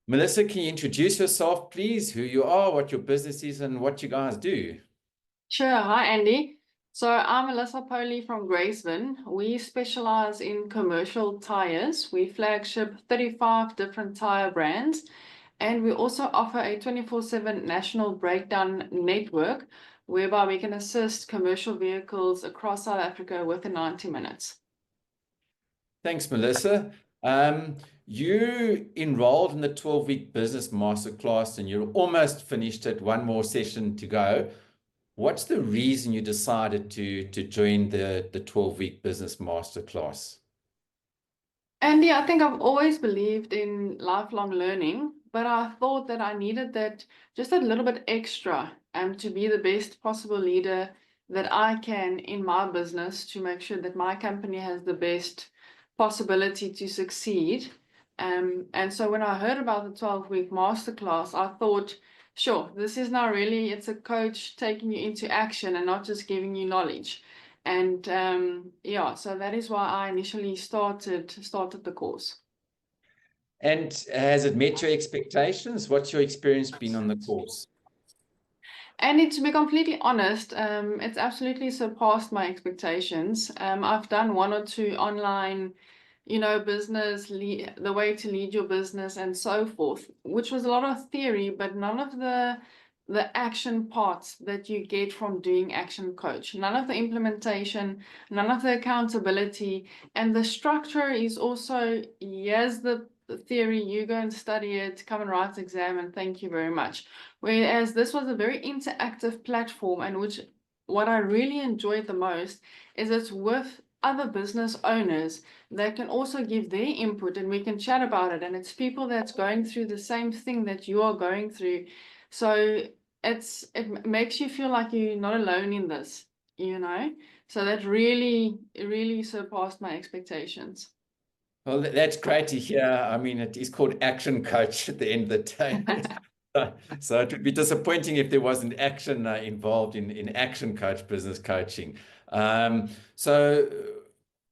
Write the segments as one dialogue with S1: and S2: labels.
S1: Melissa, can you introduce yourself, please? Who you are, what your business is, and what you guys do?
S2: Sure. Hi, Andy. So I'm Melissa Povey from Graceland. We specialize in commercial tires. We flagship 35 different tire brands, and we also offer a 24/7 national breakdown network whereby we can assist commercial vehicles across South Africa within 90 minutes.
S1: Thanks, Melissa. You enrolled in the 12-week Business Masterclass and you're almost finished it, one more session to go. What's the reason you decided to join the 12-week Business Masterclass?
S2: Andy, I think I've always believed in lifelong learning, but I thought that I needed that just a little bit extra to be the best possible leader that I can in my business to make sure that my company has the best possibility to succeed. And so when I heard about the 12-week masterclass, I thought, sure, this is now really, it's a coach taking you into action and not just giving you knowledge. And yeah, so that is why I initially started the course.
S1: And has it met your expectations? What's your experience been on the course?
S2: And to be completely honest, it's absolutely surpassed my expectations. I've done one or two online, business, the way to lead your business and so forth, which was a lot of theory, but none of the action parts that you get from doing Action Coach, none of the implementation, none of the accountability, and the structure is also, here's the theory, you go and study it, come and write the exam, and thank you very much. Whereas this was a very interactive platform, and which what I really enjoyed the most is it's with other business owners that can also give their input and we can chat about it, and it's people that's going through the same thing that you are going through. So it makes you feel like you're not alone in this, So that really surpassed my expectations.
S1: Well, that's great to hear. I mean, it is called Action Coach at the end of the day. So it would be disappointing if there wasn't action involved in Action Coach business coaching. So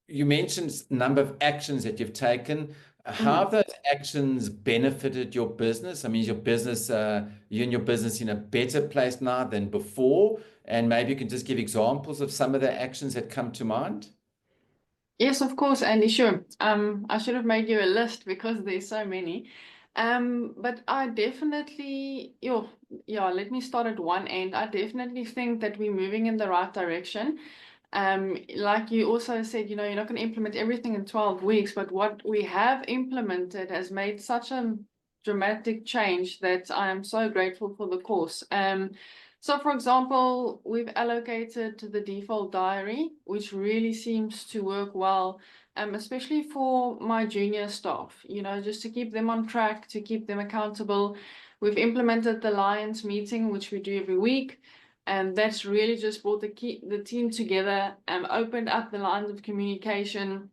S1: you mentioned a number of actions that you've taken. How have those actions benefited your business? I mean, is your business, you and your business in a better place now than before? And maybe you can just give examples of some of the actions that come to mind.
S2: Yes, of course, Andy, sure. I should have made you a list because there's so many. But I definitely, let me start at one end. I definitely think that we're moving in the right direction. Like you also said, you're not going to implement everything in 12 weeks, but what we have implemented has made such a dramatic change that I am so grateful for the course. So for example, we've allocated the default diary, which really seems to work well, especially for my junior staff, just to keep them on track, to keep them accountable. We've implemented the Lions meeting, which we do every week. And that's really just brought the team together and opened up the lines of communication.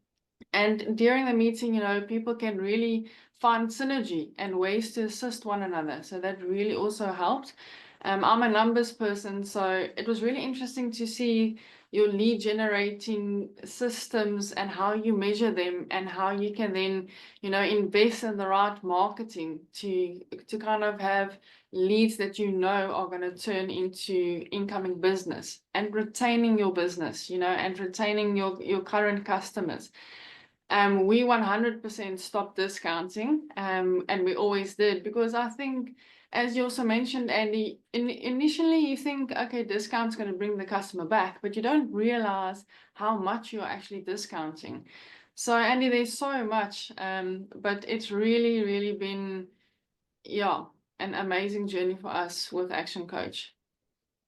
S2: And during the meeting, people can really find synergy and ways to assist one another. So that really also helped. I'm a numbers person, so it was really interesting to see your lead generating systems and how you measure them and how you can then, invest in the right marketing to kind of have leads that are going to turn into incoming business, and retaining your business, and retaining your current customers. We 100% stopped discounting, and we always did, because I think, as you also mentioned, Andy, initially you think, okay, discount's going to bring the customer back, but you don't realize how much you're actually discounting. So, Andy, there's so much, but it's really, really been, an amazing journey for us with Action Coach.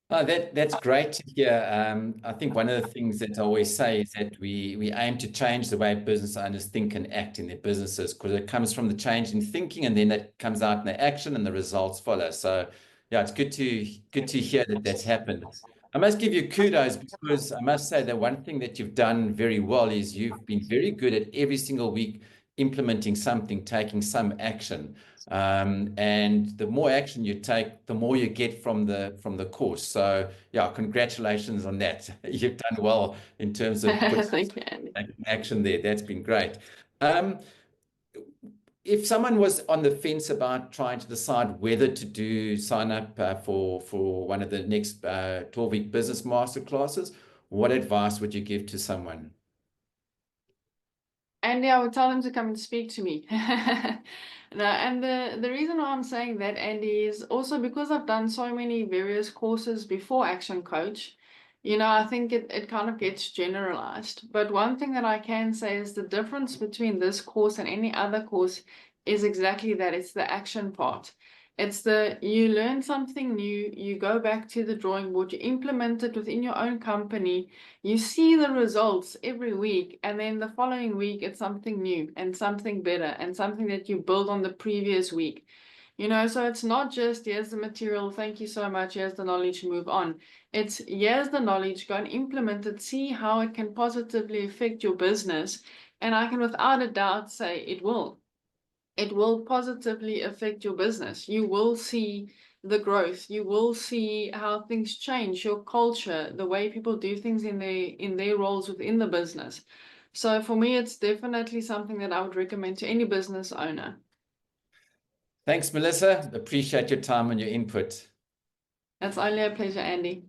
S1: Oh, that's great to hear. I think one of the things that I always say is that we aim to change the way business owners think and act in their businesses, because it comes from the change in thinking, and then that comes out in the action, and the results follow. So yeah, it's good to hear that that's happened. I must give you kudos, because I must say that one thing that you've done very well is you've been very good at every single week implementing something, taking some action. And the more action you take, the more you get from the course. So yeah, congratulations on that. You've done well in terms of
S2: Thank you, Andy.
S1: action there. That's been great. if someone was on the fence about trying to decide whether to sign up for one of the next 12-week business masterclasses, what advice would you give to someone?
S2: Andy, I would tell them to come and speak to me. No, and the reason why I'm saying that, Andy, is also because I've done so many various courses before Action Coach. You know, I think it kind of gets generalized. But one thing that I can say is the difference between this course and any other course is exactly that. It's the action part. It's you learn something new, you go back to the drawing board, you implement it within your own company, you see the results every week, and then the following week it's something new and something better and something that you build on the previous week. You know, so it's not just here's the material, thank you so much, here's the knowledge, move on. It's here's the knowledge, go and implement it, see how it can positively affect your business. And I can without a doubt say it will. It will positively affect your business. You will see the growth. You will see how things change, your culture, the way people do things in their roles within the business. So for me, it's definitely something that I would recommend to any business owner.
S1: Thanks, Melissa. Appreciate your time and your input.
S2: It's only a pleasure, Andy.